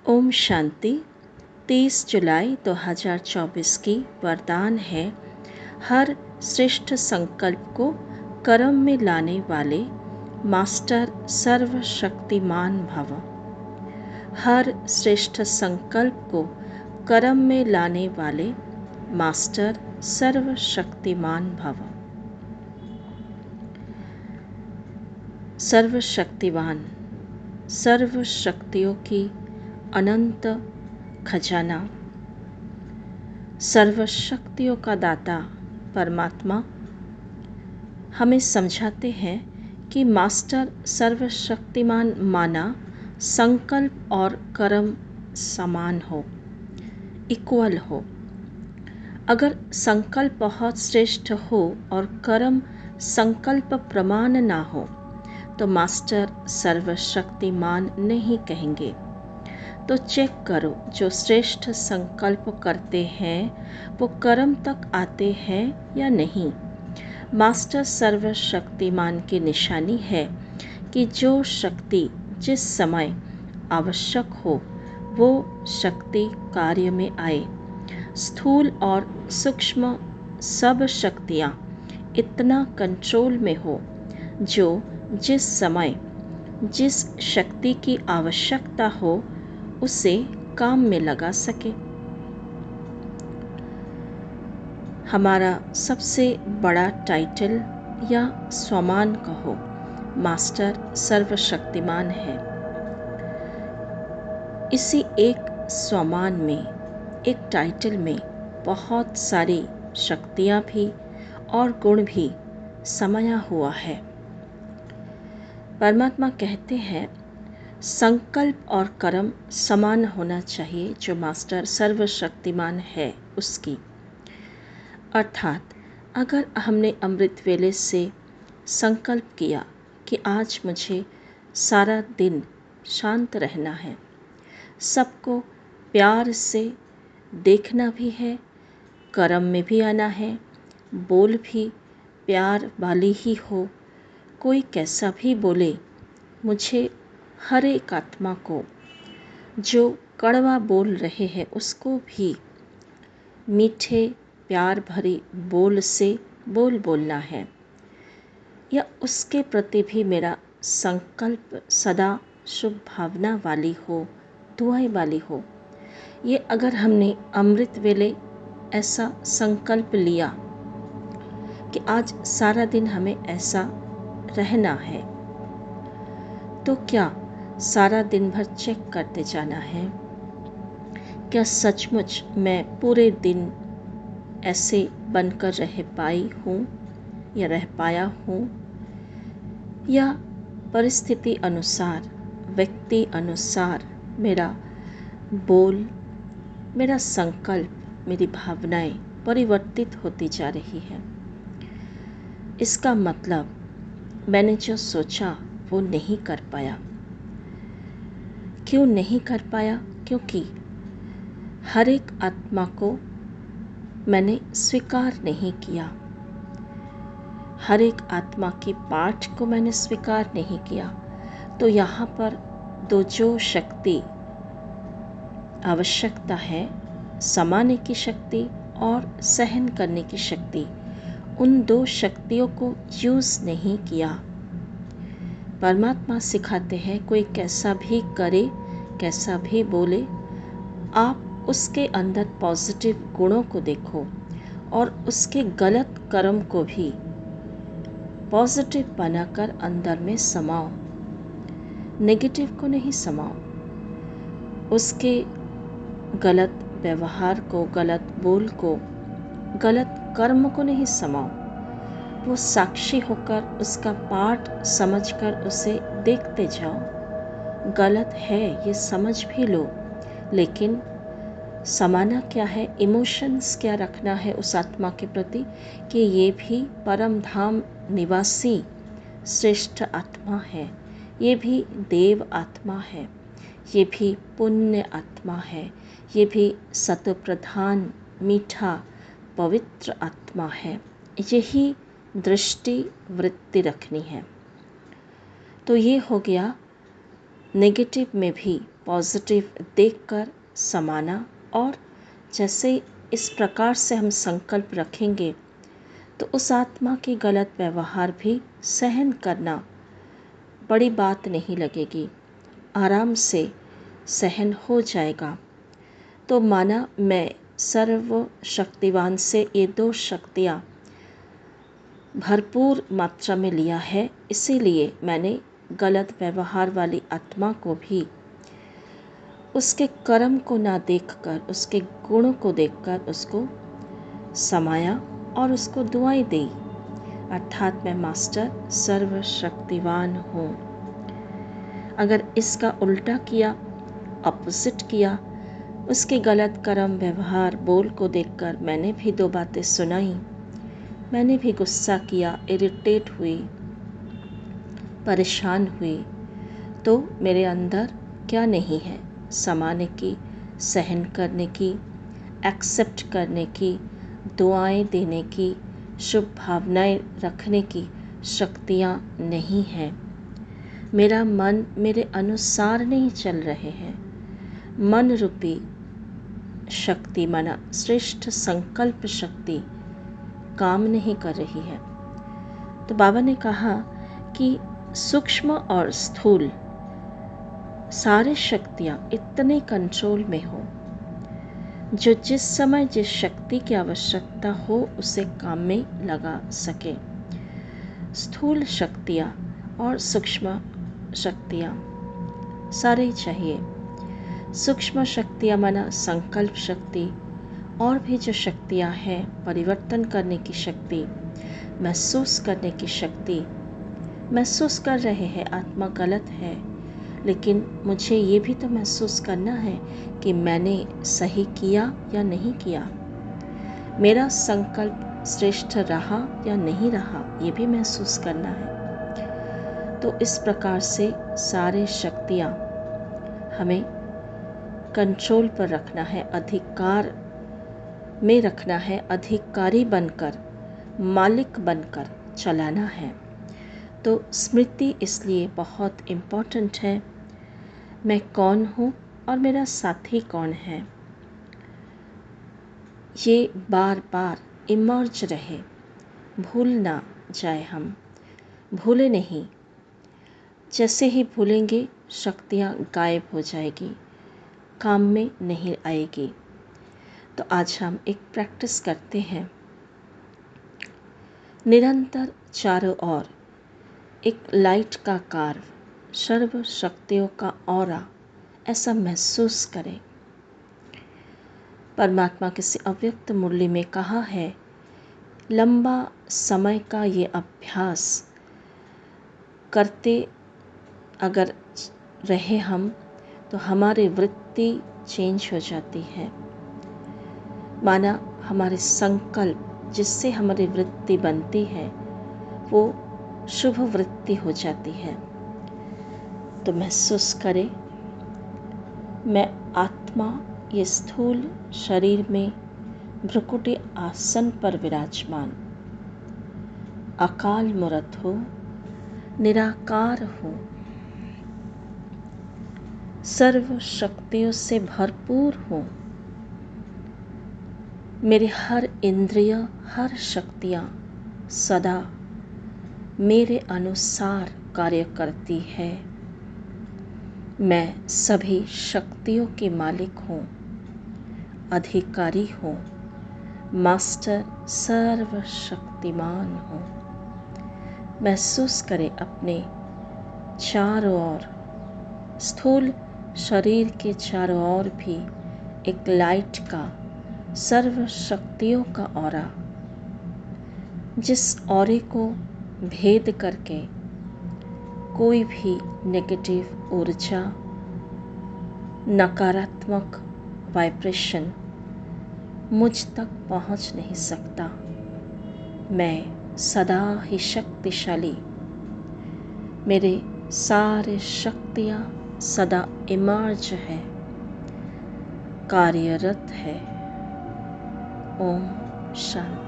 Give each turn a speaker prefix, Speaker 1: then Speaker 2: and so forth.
Speaker 1: ओम शांति। 30 जुलाई 2024 की वरदान है, हर श्रेष्ठ संकल्प को कर्म में लाने वाले मास्टर सर्वशक्तिमान भव। हर श्रेष्ठ संकल्प को कर्म में लाने वाले मास्टर सर्वशक्तिमान भव। सर्वशक्तिवान, सर्व शक्तियों की अनंत खजाना, सर्वशक्तियों का दाता परमात्मा हमें समझाते हैं कि मास्टर सर्वशक्तिमान माना संकल्प और कर्म समान हो, इक्वल हो। अगर संकल्प बहुत श्रेष्ठ हो और कर्म संकल्प प्रमाण ना हो तो मास्टर सर्वशक्तिमान नहीं कहेंगे। तो चेक करो, जो श्रेष्ठ संकल्प करते हैं वो कर्म तक आते हैं या नहीं। मास्टर सर्वशक्तिमान की निशानी है कि जो शक्ति जिस समय आवश्यक हो वो शक्ति कार्य में आए। स्थूल और सूक्ष्म सब शक्तियाँ इतना कंट्रोल में हो जो जिस समय जिस शक्ति की आवश्यकता हो उसे काम में लगा सके। हमारा सबसे बड़ा टाइटल या सम्मान कहो मास्टर सर्वशक्तिमान है। इसी एक सम्मान में, एक टाइटल में बहुत सारी शक्तियाँ भी और गुण भी समाया हुआ है। परमात्मा कहते हैं संकल्प और कर्म समान होना चाहिए जो मास्टर सर्वशक्तिमान है उसकी। अर्थात अगर हमने अमृत वेले से संकल्प किया कि आज मुझे सारा दिन शांत रहना है, सबको प्यार से देखना भी है, कर्म में भी आना है, बोल भी प्यार वाली ही हो, कोई कैसा भी बोले, मुझे हर एक आत्मा को जो कड़वा बोल रहे हैं उसको भी मीठे प्यार भरी बोल से बोलना है, या उसके प्रति भी मेरा संकल्प सदा शुभ भावना वाली हो, दुआएं वाली हो। ये अगर हमने अमृत वेले ऐसा संकल्प लिया कि आज सारा दिन हमें ऐसा रहना है, तो क्या सारा दिन भर चेक करते जाना है, क्या सचमुच मैं पूरे दिन ऐसे बनकर रह पाई हूँ या रह पाया हूँ, या परिस्थिति अनुसार, व्यक्ति अनुसार मेरा बोल, मेरा संकल्प, मेरी भावनाएं परिवर्तित होती जा रही है। इसका मतलब मैंने जो सोचा वो नहीं कर पाया। क्यों नहीं कर पाया? क्योंकि हर एक आत्मा को मैंने स्वीकार नहीं किया, हर एक आत्मा की पाठ को मैंने स्वीकार नहीं किया। तो यहाँ पर जो शक्ति आवश्यकता है, समाने की शक्ति और सहन करने की शक्ति, उन दो शक्तियों को यूज़ नहीं किया। परमात्मा सिखाते हैं कोई कैसा भी करे, कैसा भी बोले, आप उसके अंदर पॉजिटिव गुणों को देखो और उसके गलत कर्म को भी पॉजिटिव बनाकर अंदर में समाओ, नेगेटिव को नहीं समाओ। उसके गलत व्यवहार को, गलत बोल को, गलत कर्म को नहीं समाओ। वो साक्षी होकर उसका पाठ समझकर उसे देखते जाओ। गलत है ये समझ भी लो, लेकिन समाना क्या है, इमोशंस क्या रखना है उस आत्मा के प्रति कि ये भी परम धाम निवासी श्रेष्ठ आत्मा है, ये भी देव आत्मा है, ये भी पुण्य आत्मा है, ये भी सतप्रधान मीठा पवित्र आत्मा है। यही दृष्टि वृत्ति रखनी है। तो ये हो गया नेगेटिव में भी पॉजिटिव देखकर समाना, और जैसे इस प्रकार से हम संकल्प रखेंगे तो उस आत्मा की गलत व्यवहार भी सहन करना बड़ी बात नहीं लगेगी, आराम से सहन हो जाएगा। तो माना मैं सर्वशक्तिवान से ये 2 शक्तियाँ भरपूर मात्रा में लिया है, इसीलिए मैंने गलत व्यवहार वाली आत्मा को भी उसके कर्म को ना देखकर, उसके गुणों को देखकर उसको समाया और उसको दुआएं दी, अर्थात मैं मास्टर सर्वशक्तिवान हूँ। अगर इसका उल्टा किया, अपोजिट किया, उसके गलत कर्म व्यवहार बोल को देखकर मैंने भी 2 बातें सुनाई, मैंने भी गुस्सा किया, इरिटेट हुई, परेशान हुई, तो मेरे अंदर क्या नहीं है? समाने की, सहन करने की, एक्सेप्ट करने की, दुआएं देने की, शुभ भावनाएं रखने की शक्तियाँ नहीं हैं। मेरा मन मेरे अनुसार नहीं चल रहे हैं। मन रूपी शक्ति, माना श्रेष्ठ संकल्प शक्ति काम नहीं कर रही है। तो बाबा ने कहा कि सूक्ष्म और स्थूल सारे शक्तियाँ इतने कंट्रोल में हो, जो जिस समय जिस शक्ति की आवश्यकता हो उसे काम में लगा सके। स्थूल शक्तियाँ और सूक्ष्म शक्तियाँ सारे चाहिए। सूक्ष्म शक्तियाँ माना संकल्प शक्ति, और भी जो शक्तियाँ हैं, परिवर्तन करने की शक्ति, महसूस करने की शक्ति। महसूस कर रहे हैं आत्मा गलत है, लेकिन मुझे ये भी तो महसूस करना है कि मैंने सही किया या नहीं किया, मेरा संकल्प श्रेष्ठ रहा या नहीं रहा, ये भी महसूस करना है। तो इस प्रकार से सारे शक्तियाँ हमें कंट्रोल पर रखना है, अधिकार में रखना है, अधिकारी बनकर, मालिक बनकर चलाना है। तो स्मृति इसलिए बहुत इम्पोर्टेंट है। मैं कौन हूँ और मेरा साथी कौन है, ये बार बार इमर्ज रहे, भूल ना जाए। हम भूले नहीं, जैसे ही भूलेंगे शक्तियाँ गायब हो जाएगी, काम में नहीं आएगी। तो आज हम एक प्रैक्टिस करते हैं। निरंतर चारों ओर एक लाइट का कार्व, सर्व शक्तियों का ऑरा, ऐसा महसूस करें। परमात्मा किसी अव्यक्त मुरली में कहा है, लंबा समय का ये अभ्यास करते अगर रहे हम, तो हमारी वृत्ति चेंज हो जाती है। माना हमारे संकल्प जिससे हमारी वृत्ति बनती है वो शुभ वृत्ति हो जाती है। तो महसूस करें, मैं आत्मा ये स्थूल शरीर में भ्रुकुटी आसन पर विराजमान अकाल मूर्त हो, निराकार हो, सर्व शक्तियों से भरपूर हो। मेरे हर इंद्रिय, हर शक्तियाँ सदा मेरे अनुसार कार्य करती है। मैं सभी शक्तियों के मालिक हूँ, अधिकारी हूँ, मास्टर सर्वशक्तिमान हूँ। महसूस करें अपने चारों ओर, स्थूल शरीर के चारों ओर भी एक लाइट का, सर्व शक्तियों का ऑरा, जिस ऑरे को भेद करके कोई भी नेगेटिव ऊर्जा, नकारात्मक वाइब्रेशन मुझ तक पहुंच नहीं सकता। मैं सदा ही शक्तिशाली, मेरे सारे शक्तियाँ सदा इमर्ज है, कार्यरत है। ओम शांति।